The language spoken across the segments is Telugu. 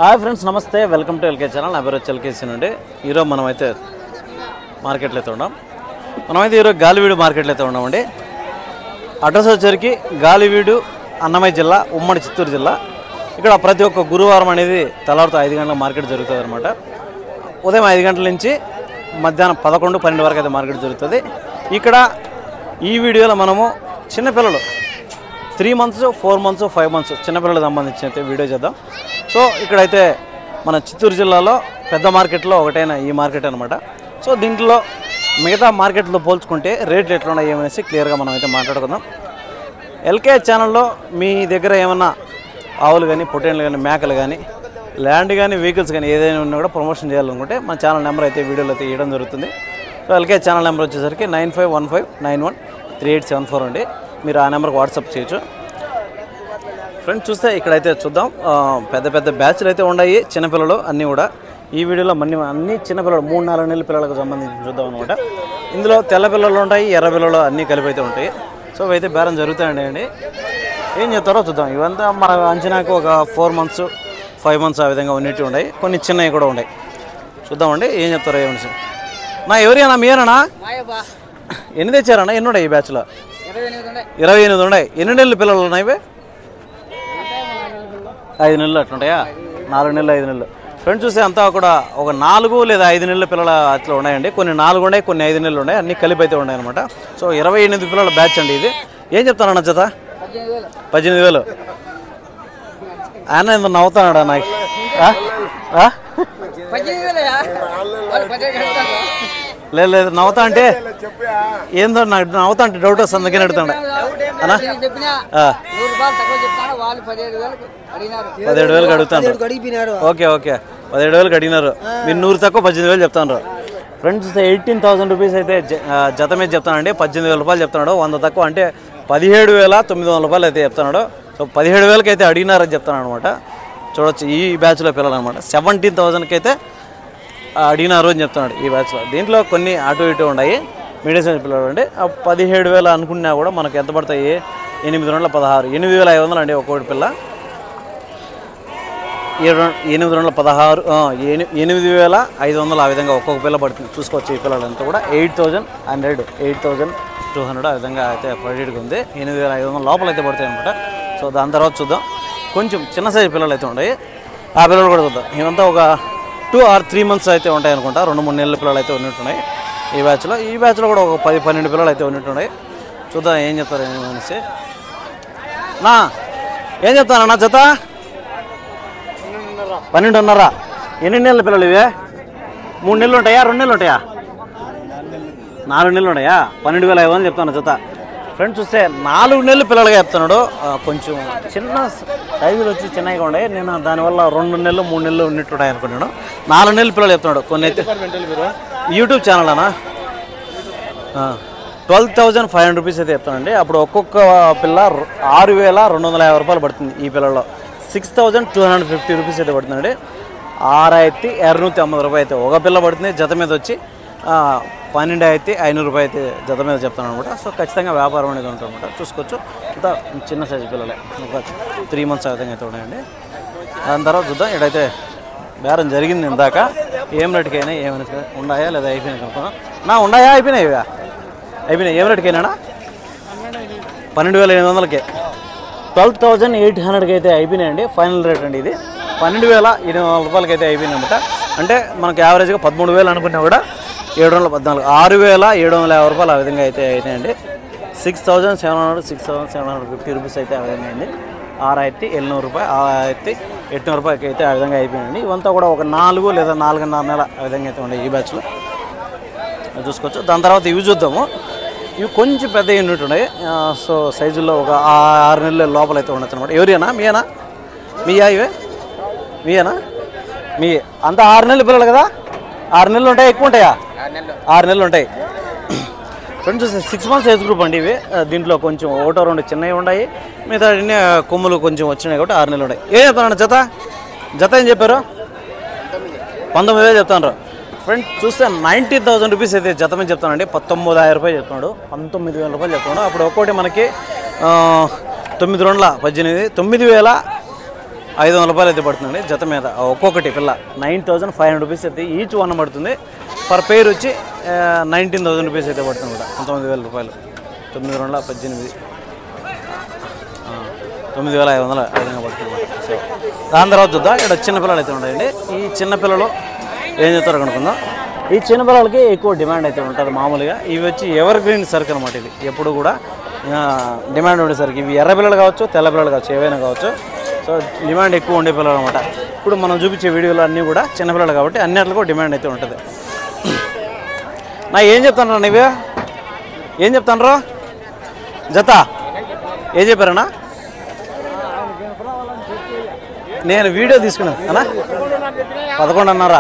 హాయ్ ఫ్రెండ్స్, నమస్తే. Welcome to LK channel. నా పేరు ఎల్కేసీ నుండి. ఈరోజు మనమైతే మార్కెట్లో అయితే ఉన్నాం. మనమైతే ఈరోజు గాలివీడు మార్కెట్లో అయితే ఉన్నామండి. అడ్రస్ వచ్చరికి గాలివీడు, అన్నమయ్య జిల్లా, ఉమ్మడి చిత్తూరు జిల్లా. ఇక్కడ ప్రతి ఒక్క గురువారం అనేది తెల్లవారుతో 5 గంటల మార్కెట్ జరుగుతుంది అనమాట. ఉదయం 5 గంటల నుంచి మధ్యాహ్నం 11-12 వరకు అయితే మార్కెట్ జరుగుతుంది. ఇక్కడ ఈ వీడియోలో మనము చిన్నపిల్లలు 3 months, 4 months, 5 months చిన్నపిల్లలకు సంబంధించిన అయితే వీడియో చేద్దాం. సో ఇక్కడైతే మన చిత్తూరు జిల్లాలో పెద్ద మార్కెట్లో ఒకటైన ఈ మార్కెట్ అనమాట. సో దీంట్లో మిగతా మార్కెట్లో పోల్చుకుంటే రేట్లు ఎట్లా ఉన్నాయి ఏమనేసి క్లియర్గా మనం అయితే మాట్లాడుకుందాం. ఎల్కే ఛానల్లో మీ దగ్గర ఏమన్నా ఆవులు కానీ, పొట్టేళ్ళు కానీ, మేకలు కానీ, ల్యాండ్ కానీ, వెహికల్స్ కానీ ఏదైనా ఉన్నా కూడా ప్రమోషన్ చేయాలనుకుంటే మన ఛానల్ నెంబర్ అయితే వీడియోలో అయితే ఇవ్వడం జరుగుతుంది. సో ఎల్కే ఛానల్ నెంబర్ వచ్చేసరికి 9515913874 అండి. మీరు ఆ నెంబర్కి వాట్సాప్ చేయొచ్చు. ఫ్రెండ్స్ చూస్తే ఇక్కడైతే చూద్దాం, పెద్ద పెద్ద బ్యాచ్లు అయితే ఉన్నాయి. చిన్నపిల్లలు అన్నీ కూడా ఈ వీడియోలో అన్ని చిన్నపిల్లలు 3-4 నెలల పిల్లలకు సంబంధించి చూద్దాం అనమాట. ఇందులో తెల్ల పిల్లలు ఉంటాయి, ఎర్ర పిల్లలు అన్నీ కలిపి అయితే ఉంటాయి. సో అయితే బేరం జరుగుతాయండి. ఏం చెప్తారో చూద్దాం. ఇవంతా మన అంచనాకు ఒక 4 months, 5 months ఆ విధంగా ఉన్నట్టు ఉన్నాయి. కొన్ని చిన్నవి కూడా ఉన్నాయి. చూద్దామండి ఏం చెప్తారో ఏమని. నా ఎవరైనా మీరేనా? ఎన్ని తెచ్చారన్నా? ఎన్ని ఉన్నాయి ఈ బ్యాచ్లో? 28 ఉన్నాయి. ఎన్ని నెలలు పిల్లలు ఉన్నాయి? 5 నెలలు అట్లుంటాయా? 4 నెలలు, 5 నెలలు. ఫ్రెండ్స్ చూస్తే అంతా కూడా ఒక 4 లేదా 5 నెలల పిల్లల అట్లా ఉన్నాయండి. కొన్ని 4 ఉన్నాయి, కొన్ని 5 నెలలు ఉన్నాయి. అన్ని కలిపి అయితే ఉన్నాయి అనమాట. సో 28 పిల్లల బ్యాచ్ అండి ఇది. ఏం చెప్తానన్న జత? 18,000. ఆయన ఎందుకు నవ్వుతాడా నాకు? లేదు నవ్వుతా అంటే ఏందో నాకు నవ్వుతా అంటే డౌట్ వస్తుంది, అందుకని అడుగుతాడు. 17,000 అడుగుతాను. ఓకే 17,000 అడిగినారు. మీరు 100 తక్కువ 18,000 చెప్తాను. ఫ్రెండ్స్ 18,000 రూపీస్ అయితే జత మీద చెప్తానండి. 18,000 రూపాయలు చెప్తున్నాడు. 100 తక్కువ అంటే 17,900 రూపాయలు అయితే చెప్తున్నాడు. సో 17,000కి అయితే అడిగినారని చెప్తాను అనమాట. చూడొచ్చు ఈ బ్యాచ్లో పిల్లలు అనమాట. 17,000కి అయితే అడిగినారు అని చెప్తున్నాడు ఈ బ్యాచ్లో. దీంట్లో కొన్ని అటు ఇటు ఉన్నాయి. మీడియం సైజ్ పిల్లలు అండి. 17,000 అనుకున్నా కూడా మనకు ఎంత పడతాయి? 816, 8,500 అండి ఒక్కొక్కటి పిల్ల. 816, 8,500 ఆ విధంగా ఒక్కొక్క పిల్ల పడుతుంది. చూసుకోవచ్చు. ఈ పిల్లలంతా కూడా 8,100, 8,200 ఆ విధంగా అయితే పడేటిగా ఉంది. 8,500 లోపల అయితే పడతాయి అనమాట. సో దాని తర్వాత చూద్దాం. కొంచెం చిన్న సైజు పిల్లలు అయితే ఉన్నాయి. ఆ పిల్లలు కూడా చూద్దాం. ఇవంతా ఒక 2 or 3 months అయితే ఉంటాయి అనుకుంటా. 2-3 నెలల పిల్లలు అయితే ఉన్నట్టున్నాయి ఈ బ్యాచ్లో. ఈ బ్యాచ్లో కూడా ఒక 10-12 పిల్లలు అయితే ఉన్నట్టున్నాయి. చూద్దాం ఏం చెప్తారు అనేసి. నా ఏం చెప్తానన్నా జత? 12.5. ఎన్ని నెలల పిల్లలు ఇవే? 3 నెలలు ఉంటాయా? 2 నెలలు ఉంటాయా? 4 నెలలు ఉంటాయా? 12,500 చెప్తాను జత. ఫ్రెండ్స్ చూస్తే 4 నెలల పిల్లలుగా చెప్తున్నాడు. కొంచెం చిన్న సైజులు వచ్చి చిన్నగా ఉన్నాయి. నేను దానివల్ల 2 నెలలు 3 నెలలు ఉన్నట్టున్నాయి అనుకున్నాను. 4 నెలల పిల్లలు చెప్తున్నాడు. కొన్ని అయితే యూట్యూబ్ ఛానల్ అన్నా 12,500 రూపీస్ అయితే చెప్తానండి. అప్పుడు ఒక్కొక్క పిల్ల 6,250 రూపాయలు పడుతుంది. ఈ పిల్లలో 6,250 రూపీస్ అయితే పడుతుందండి. 6,250 రూపాయలు అయితే ఒక పిల్ల పడుతుంది. జత మీద వచ్చి 12,500 రూపాయలు అయితే జత మీద చెప్తాను అనమాట. సో ఖచ్చితంగా వ్యాపారం అనేది ఉంటుంది అనమాట. చూసుకోవచ్చు. ఇంత చిన్న సైజు పిల్లలే ఒక 3 months ఆ విధంగా అయితే ఉన్నాయండి. దాని తర్వాత చూద్దాం. ఇక్కడైతే బేరం జరిగింది ఇందాక. ఏం రేటుకైనా ఏమైనా ఉన్నాయా లేదా అయిపోయినాయి కనుక్కున్నాం. నా ఉన్నాయా? అయిపోయినాయి. అయిపోయినాయి. ఏం రేటుకైనా? 12,800కే 12,800కి అయితే అయిపోయినాయండి. ఫైనల్ రేట్ అండి ఇది. 12,800 రూపాయలకి అయితే అయిపోయింది అనమాట. అంటే మనకు యావరేజ్గా 13,000 అనుకున్నా కూడా 714, 6,750 రూపాయలు ఆ విధంగా అయితే అయినాయండి. 6,750 రూపీస్ అయితే ఆ విధంగా అయింది. 6,700 రూపాయలు, 6,800 రూపాయలకి అయితే ఆ విధంగా అయిపోయిందండి. ఇవంతా కూడా ఒక 4 లేదా 4.5 నెల ఆ విధంగా అయితే ఉన్నాయి ఈ బ్యాచ్లో. చూసుకోవచ్చు. దాని తర్వాత ఇవి చూద్దాము. ఇవి కొంచెం పెద్ద యూనిట్ ఉన్నాయి. సో సైజుల్లో ఒక 6 నెలల లోపల అయితే ఉండొచ్చు అనమాట. ఎవరినా? మీయేనా? మీయా? ఇవే మీయేనా? మీ అంతా 6 నెలల పిల్లలు కదా? 6 నెలలు ఉంటాయి? ఎక్కువ ఉంటాయా? 6 నెలలు ఉంటాయి. ఫ్రెండ్స్ 6 months ఏజ్ గ్రూప్ అండి ఇవి. దీంట్లో కొంచెం 1-2 చిన్నవి ఉన్నాయి. మిగతా కొమ్ములు కొంచెం వచ్చినాయి కాబట్టి 6 నెలలు ఉన్నాయి. ఏం చెప్తాను జత? జత ఏం చెప్పారు? 19,000 చెప్తాను. ఫ్రెండ్స్ చూస్తే 90,000 రూపీస్ అయితే జత మీద చెప్తానండి. 19,000 రూపాయలు చెప్తున్నాడు. 19,000 రూపాయలు చెప్తున్నాడు. అప్పుడు ఒక్కోటి మనకి 9 2 18, 9,000 500 రూపాయలు అయితే పడుతుందండి జత మీద ఒక్కొక్కటి పిల్ల. 9500 రూపీస్ అయితే ఈచ్ వన్ పడుతుంది. పర్ పేర్ వచ్చి 19,000 రూపీస్ అయితే పడుతుంది కూడా, 19,000 రూపాయలు. 9,218 9,500 ఆ విధంగా పడుతుంది. సో దాని తర్వాత చూద్దాం. ఇక్కడ చిన్నపిల్లలు అయితే ఉన్నాయండి. ఈ చిన్నపిల్లలు ఏం చెప్తారో కనుక్కుందాం. ఈ చిన్నపిల్లలకి ఎక్కువ డిమాండ్ అయితే ఉంటుంది మామూలుగా. ఇవి వచ్చి ఎవర్ గ్రీన్ సరుకు అనమాట. ఇది ఎప్పుడు కూడా డిమాండ్ ఉండేసరికి ఇవి ఎర్ర పిల్లలు కావచ్చు, తెల్ల పిల్లలు కావచ్చు, ఏవైనా కావచ్చు. సో డిమాండ్ ఎక్కువ ఉండే పిల్లలు అనమాట. ఇప్పుడు మనం చూపించే వీడియోలు అన్నీ కూడా చిన్నపిల్లలు కాబట్టి అన్నిటికీ డిమాండ్ అయితే ఉంటుంది. నా ఏం చెప్తాను రా నీవే, ఏం చెప్తాను రా జత ఏం చెప్పారన్నా? నేను వీడియో తీసుకున్నాను అన్నా 11,500.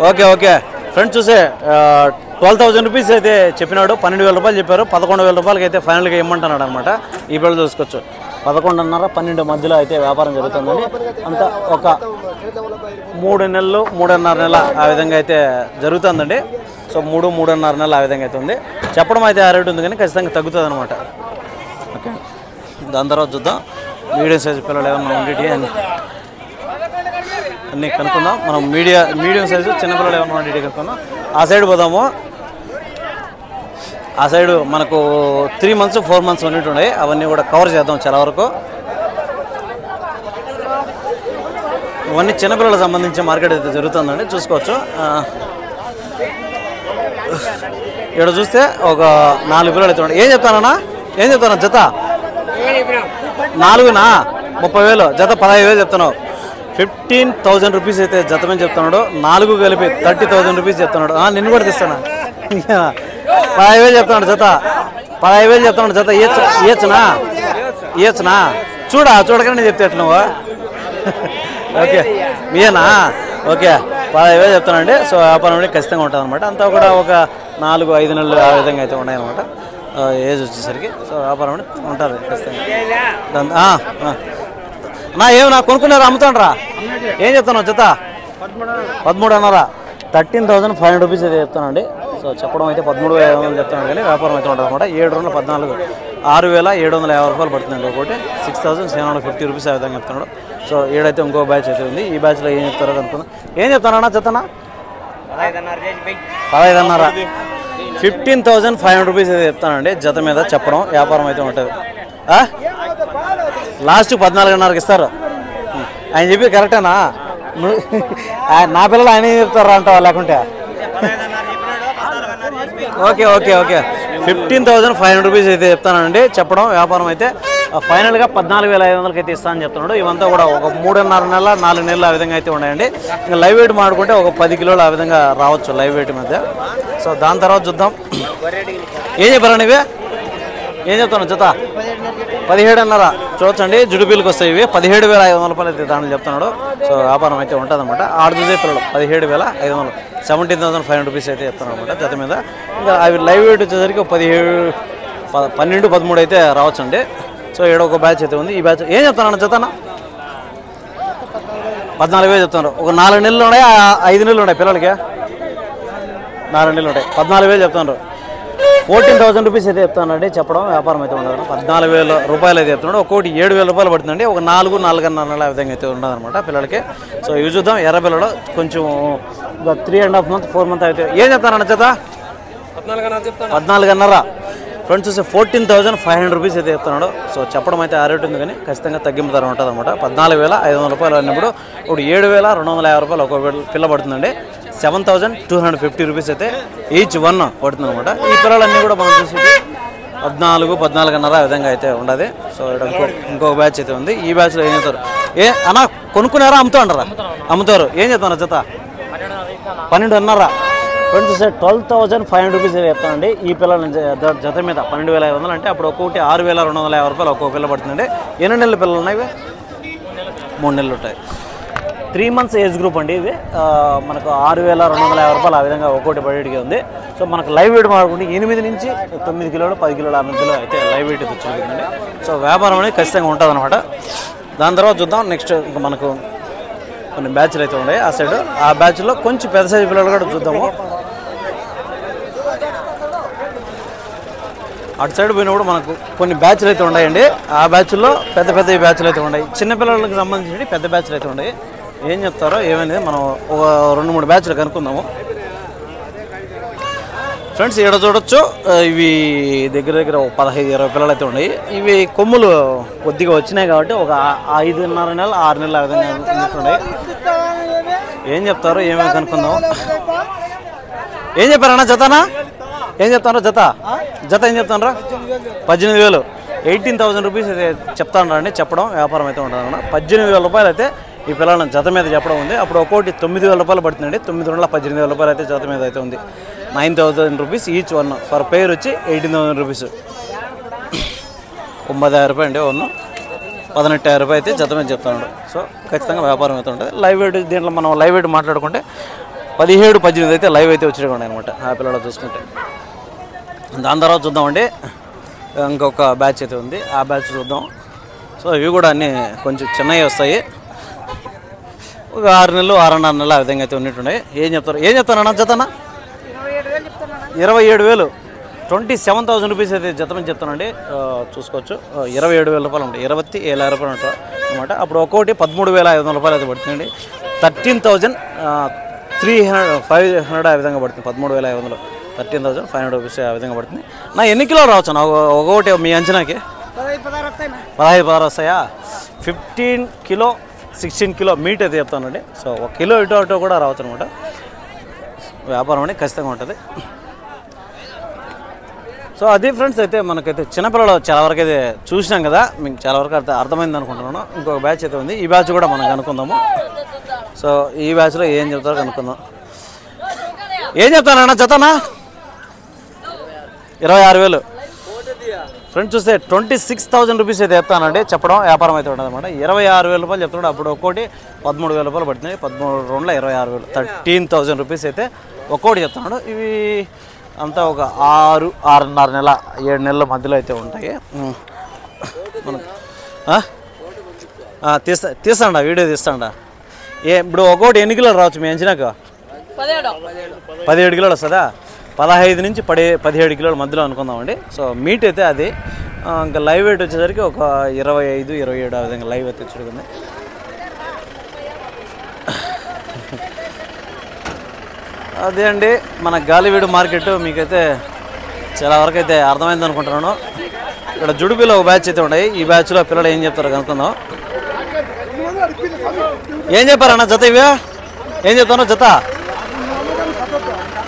ఓకే ఓకే ఫ్రెండ్స్ చూసే 12,000 రూపీస్ అయితే చెప్పినాడు. 12,000 రూపాయలు చెప్పారు. 11,000 రూపాయలకి అయితే ఫైనల్గా ఇమ్మంటున్నాడు అనమాట. ఈ పిల్లలు చూసుకోవచ్చు. 11,500 12 మధ్యలో అయితే వ్యాపారం జరుగుతుందని అంతా ఒక 3 నెలలు 3.5 నెలల ఆ విధంగా అయితే జరుగుతుందండి. సో 3-3.5 నెలలు ఆ విధంగా అయితే ఉంది. చెప్పడం అయితే ఆ రేటు ఉంది కానీ ఖచ్చితంగా తగ్గుతుంది అనమాట. ఓకే దాని తర్వాత చూద్దాం. మీడియం సైజు పిల్లలు ఏమన్నా ఉండేటి అన్నీ కనుక్కుందాం. మనం మీడియం సైజు చిన్నపిల్లలు ఏమన్నా ఉండేటి కనుక్కుందాం. ఆ సైడ్ పోదాము. ఆ సైడ్ మనకు 3 months 4 months ఉన్నట్టు ఉన్నాయి. అవన్నీ కూడా కవర్ చేద్దాం చాలా వరకు. ఇవన్నీ చిన్నపిల్లలకు సంబంధించిన మార్కెట్ అయితే జరుగుతుందండి, చూసుకోవచ్చు. ఇక్కడ చూస్తే ఒక 4 పిల్లలు అయితే ఉన్నాయి. ఏం చెప్తానన్నా, ఏం చెప్తాను జత? 4నా 30,000 జత 15,000 చెప్తున్నావు. 15,000 రూపీస్ అయితే జత మీద చెప్తున్నాడు. 4 కలిపి 30,000 రూపీస్ చెప్తున్నాడు. నిన్ను కూడా తెస్తాను. 15,000 చెప్తున్నాడు జత. 15,000 చెప్తున్నాడు జత. ఇయచ్చునా చూడగానే చెప్తే ఎట్లా నువ్వు? ఓకే మీయేనా? ఓకే 15,000 చెప్తానండి. సో వ్యాపారం అనేది ఖచ్చితంగా ఉంటుంది అనమాట. అంతా కూడా ఒక 4-5 నెలలు ఆ విధంగా అయితే ఉన్నాయన్నమాట ఏజ్ వచ్చేసరికి. సో వ్యాపారం అనేది ఉంటుంది ఖచ్చితంగా. నా ఏమి నా కొనుక్కున్నారా, అమ్ముతాండ్రా? ఏం చెప్తాను జత? 13,500. 13,500 రూపీస్ అయితే చెప్తానండి. సో చెప్పడం అయితే 13,500 చెప్తాను కానీ వ్యాపారం అయితే ఉంటుంది అనమాట. 7 రోజులు 14 6,750 రూపాయలు పడుతుందండి ఒకటి. 6,750 రూపీస్ ఆ విధంగా చెప్తున్నాడు. సో ఏడైతే ఇంకో బ్యాచ్ అయితే ఉంది. ఈ బ్యాచ్లో ఏం చెప్తారో అనుకున్నా. ఏం చెప్తానన్నా జతనా? 15,500. 15,500 రూపీస్ అయితే చెప్తానండి జత మీద. చెప్పడం వ్యాపారం అయితే ఉంటుంది. లాస్ట్ 14,500కి ఇస్తారు. ఆయన చెప్పి కరెక్టేనా? నా పిల్లలు ఆయన ఏం చెప్తారా అంటావా లేకుంటే? ఓకే ఓకే ఓకే 15,500 రూపీస్ అయితే చెప్తానండి. చెప్పడం వ్యాపారం అయితే ఫైనల్గా 14,500కి అయితే ఇస్తానని చెప్తున్నాడు. ఇవంతా కూడా ఒక 3.5 నెలల 4 నెలలు ఆ విధంగా అయితే ఉన్నాయండి. ఇంకా లైవ్ వెయిట్ మాడుకుంటే ఒక 10 కిలోలు ఆ విధంగా రావచ్చు లైవ్ వెయిట్ మధ్య. సో దాని తర్వాత చూద్దాం. ఏం చెప్పారా నీవే? ఏం చెప్తాను జత? 17,500. చూడొచ్చండి జుడిపీలకు వస్తాయి ఇవి. 17,500 రూపాయలు అయితే దాంట్లో చెప్తున్నాడు. సో వ్యాపారం అయితే ఉంటుంది అనమాట. 6 చూసే పిల్లలు 17,500 17,500 రూపీస్ అయితే చెప్తాను అనమాట జత మీద. ఇంకా అవి లైవ్ వెయిట్ వచ్చేసరికి 12-13 అయితే రావచ్చండి. సో ఇక్కడ ఒక బ్యాచ్ అయితే ఉంది. ఈ బ్యాచ్ ఏం చెప్తాను జతనా? 14,000 చెప్తున్నారు. ఒక 4 నెలలు ఉన్నాయి, 5 నెలలు ఉన్నాయి పిల్లలకి. 4 నెలలు ఉంటాయి. 14,000 చెప్తున్నారు. 14,000 రూపీస్ అయితే చెప్తానండి. చెప్పడం వ్యాపారం అయితే ఉండదు. 14,000 రూపాయలు అయితే చెప్తున్నాడు. ఒక్కోటి 7,000 రూపాయలు పడుతుందండి. ఒక 4-4.5 నెలల విధంగా అయితే ఉండదన్నమాట పిల్లలకి. సో ఇవి చూద్దాం. ఎర్ర పిల్లలు కొంచెం 3.5 months 4 months అయితే. ఏం చెప్తానన్న జత? 14,500. ఫ్రెండ్స్ చూస్తే 14,500 రూపీస్ అయితే చెప్తున్నాడు. సో చెప్పడం అయితే ఆ రేటు ఉంది కానీ ఖచ్చితంగా తగ్గింపు ధర ఉంటుంది అనమాట. 14,500 రూపాయలు అన్నప్పుడు ఇప్పుడు 7,250 రూపాయలు ఒక పిల్ల పడుతుందండి. 7,250 రూపీస్ అయితే ఈచ్ వన్ పడుతుంది అనమాట. ఈ పిల్లలన్నీ కూడా మనం చూసి 14-14.5 విధంగా అయితే ఉండదు. సో ఇక్కడ ఇంకొక బ్యాచ్ అయితే ఉంది. ఈ బ్యాచ్లో ఏం చెప్తారు? అన్నా కొనుక్కున్నారా, అమ్ముతాంటారా? అమ్ముతారు. ఏం చెప్తాను జత? 12,500. ఫ్రెండ్స్ చూస్తే 12,500 రూపీస్ అయితే చెప్తానండి. ఈ పిల్లల జత మీద 12,500 అంటే అప్పుడు ఒక్కొక్కటి 6,250 రూపాయలు ఒక్కొక్క పిల్ల పడుతుందండి. ఎన్ని నెలల పిల్లలు ఉన్నాయి? 3 నెలలు ఉంటాయి. 3 months ఏజ్ గ్రూప్ అండి ఇది. మనకు 6,250 రూపాయలు ఆ విధంగా ఒక్కోటి పడేటికి ఉంది. సో మనకు లైవ్ వెయిట్ మాడుకుంటే 8 నుంచి 9 కిలోలు 10 కిలోల ఆ మధ్యలో అయితే లైవ్ వెయిట్ తెచ్చుకుంటుందండి. సో వ్యాపారం అనేది ఖచ్చితంగా ఉంటుంది అనమాట. దాని తర్వాత చూద్దాం. నెక్స్ట్ ఇంకా మనకు కొన్ని బ్యాచ్లు అయితే ఉన్నాయి ఆ సైడ్. ఆ బ్యాచ్లో కొంచెం పెద్ద సైజు పిల్లలు కూడా చూద్దాము. అటు సైడ్ పోయినప్పుడు మనకు కొన్ని బ్యాచ్లు అయితే ఉన్నాయండి. ఆ బ్యాచ్లో పెద్ద పెద్ద బ్యాచ్లు అయితే ఉన్నాయి. చిన్నపిల్లలకు సంబంధించి పెద్ద బ్యాచ్లు అయితే ఉన్నాయి. ఏం చెప్తారో ఏమైంది మనం ఒక 2-3 బ్యాచ్లు కనుక్కుందాము ఫ్రెండ్స్. ఇక్కడ చూడొచ్చు ఇవి దగ్గర దగ్గర 15-20 పిల్లలు అయితే ఉన్నాయి. ఇవి కొమ్ములు కొద్దిగా వచ్చినాయి కాబట్టి ఒక 5.5 నెలలు 6 నెలలు ఆ విధంగా ఉన్నాయి. ఏం చెప్తారో ఏమేమి కనుక్కుందాం. ఏం చెప్పారన్నా జతనా? ఏం చెప్తాను జత ఏం చెప్తాను 18,000 18,000 రూపీస్ అయితే చెప్తాను అండి. చెప్పడం వ్యాపారం అయితే ఉంటుంది అన్న. 18,000 రూపాయలు అయితే ఈ పిల్లల జత మీద చెప్పడం ఉంది. అప్పుడు ఒక్కోటి 9,000 రూపాయలు పడుతుందండి. 9,18,000 రూపాయలు అయితే జత మీద అయితే ఉంది. 9,000 రూపీస్ ఈచ్ వన్. ఫర్ పేర్ వచ్చి 18,000 రూపీస్. 9,000 రూపాయలు అండి వన్. 18,000 రూపాయలు అయితే జత మీద చెప్తాను. సో ఖచ్చితంగా వ్యాపారం అయితే ఉంటుంది. లైవ్ వెయిట్ దీంట్లో మనం లైవ్ వెయిట్ మాట్లాడుకుంటే 17-18 అయితే లైవ్ అయితే వచ్చేటండి అనమాట ఆ పిల్లలు చూసుకుంటే. దాని తర్వాత చూద్దామండి ఇంకొక బ్యాచ్ అయితే ఉంది. ఆ బ్యాచ్ చూద్దాం. సో ఇవి కూడా అన్నీ కొంచెం చిన్నవి వస్తాయి. ఒక 6 నెలలు 6.5 నెలలు ఆ విధంగా అయితే ఉన్నట్టున్నాయి. ఏం చెప్తారన్నా జతనా? 27,000 27,000 రూపీస్ అయితే జత మీద చెప్తానండి. చూసుకోవచ్చు 27,000 రూపాయలు ఉంటాయి. 27,000 రూపాయలు ఉంటాయి అనమాట. అప్పుడు ఒక్కోటి 13,500 రూపాయలు అయితే పడుతుందండి. 13,500 ఆ విధంగా పడుతుంది. 13,500 13,500 రూపీస్ ఆ విధంగా పడుతుంది. నా ఎన్ని కిలోలు రావచ్చు నా ఒకటి మీ అంచనాకి? 15-16 వస్తాయా? 15 కిలో 16 కిలో మీట్ అయితే చెప్తానండి. సో 1 కిలో ఇటు అటు కూడా రావచ్చు అనమాట. వ్యాపారం అనేది ఖచ్చితంగా ఉంటుంది. సో అది ఫ్రెండ్స్ అయితే మనకైతే చిన్నపిల్లలు చాలా వరకు అయితే చూసినాం కదా, మీకు చాలా వరకు అయితే అర్థమైంది అనుకుంటున్నాను. ఇంకొక బ్యాచ్ అయితే ఉంది. ఈ బ్యాచ్ కూడా మనం కనుక్కుందాము. సో ఈ బ్యాచ్లో ఏం చెప్తారో కనుక్కుందాం. ఏం చెప్తానన్నా జతనా? 26,000 ఫ్రెండ్స్. చూస్తే 26,000 రూపీస్ అయితే చెప్తానండి. చెప్పడం వ్యాపారం అయితే ఉంటుంది అనమాట. 26,000 రూపాయలు చెప్తున్నాడు. అప్పుడు ఒక్కోటి 13,000 రూపాయలు పడుతుంది. 13 26,000 13,000 రూపీస్ అయితే ఒక్కోటి చెప్తున్నాడు. ఇవి అంతా ఒక 6-6.5 నెల 7 నెలల మధ్యలో అయితే ఉంటాయి. మనం తీస్తాడా వీడియో తీస్తాడా? ఇప్పుడు ఒక్కోటి ఎన్ని కిలోలు రావచ్చు మీ అంచనాకు? 17 కిలోలు వస్తుందా? 15 నుంచి 17 కిలోల మధ్యలో అనుకుందామండి. సో మీట్ అయితే అది ఇంకా లైవ్ వెయిట్ వచ్చేసరికి ఒక 25-27 ఆ విధంగా లైవ్ అయితే వచ్చేది. అదే అండి మన గాలివీడు మార్కెట్. మీకైతే చాలా వరకు అయితే అర్థమైంది అనుకుంటున్నాను. ఇక్కడ జుడిపిలో ఒక బ్యాచ్ అయితే ఉన్నాయి. ఈ బ్యాచ్లో పిల్లలు ఏం చెప్తారో కనుక్కుందాం. ఏం చెప్పారన్న జత? ఇవే ఏం చెప్తాను జత?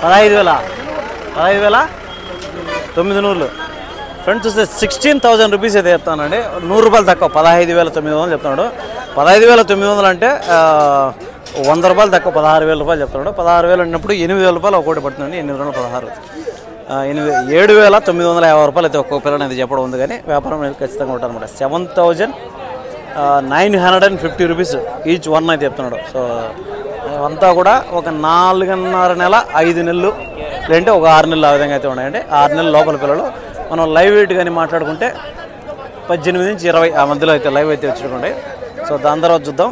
15,900 ఫ్రెండ్స్. చూస్తే 16,000 రూపీస్ అయితే చెప్తానండి. 100 రూపాయలు తక్కువ. 15,900 చెప్తున్నాడు. 15,900 అంటే 100 రూపాయలు తక్కువ. 16,000 రూపాయలు చెప్తున్నాడు. 16,000 అన్నప్పుడు 8,000 రూపాయలు ఒకటి పడుతుందండి. 8,16 7,950 రూపాయలు అయితే ఒక్కొక్క పిల్లలు అయితే చెప్పడం ఉంది. కానీ వ్యాపారం అనేది ఖచ్చితంగా ఉంటుంది అనమాట. 7,950 రూపీస్ ఈచ్ వన్ అయితే చెప్తున్నాడు. సో అంతా కూడా ఒక 4.5 నెల 5 నెలలు లేదంటే ఒక 6 నెలలు ఆ విధంగా అయితే ఉన్నాయండి. 6 నెలల లోపల పిల్లలు. మనం లైవ్ వెయిట్ కానీ మాట్లాడుకుంటే 18 నుంచి 20 ఆ మధ్యలో అయితే లైవ్ అయితే వచ్చుకుంటాయి. సో దాని తర్వాత చూద్దాం.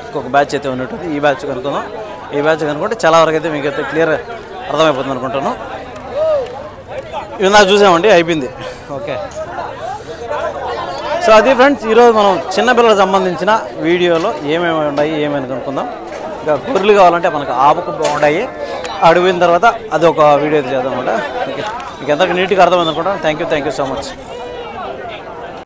ఇంకొక బ్యాచ్ అయితే ఉన్నట్టుంది. ఈ బ్యాచ్ కనుక్కుందాం. ఈ బ్యాచ్ కనుక్కుంటే చాలా వరకు అయితే మీకు అయితే క్లియర్ అర్థమైపోతుంది అనుకుంటాను. ఇవి నాకు చూసామండి అయిపోయింది. ఓకే. సో అది ఫ్రెండ్స్ ఈరోజు మనం చిన్నపిల్లలకు సంబంధించిన వీడియోలో ఏమేమి ఉన్నాయి ఏమేమి కనుక్కుందాం. ఇంకా గొర్రెలు కావాలంటే మనకు ఆపుకు బాగుంటాయి. అడిగిన తర్వాత అది ఒక వీడియో అయితే చేద్దాం అనమాట. ఓకే, మీకు ఎంతకు నీట్గా అర్థమైంది అనుకుంటాను. Thank you so much.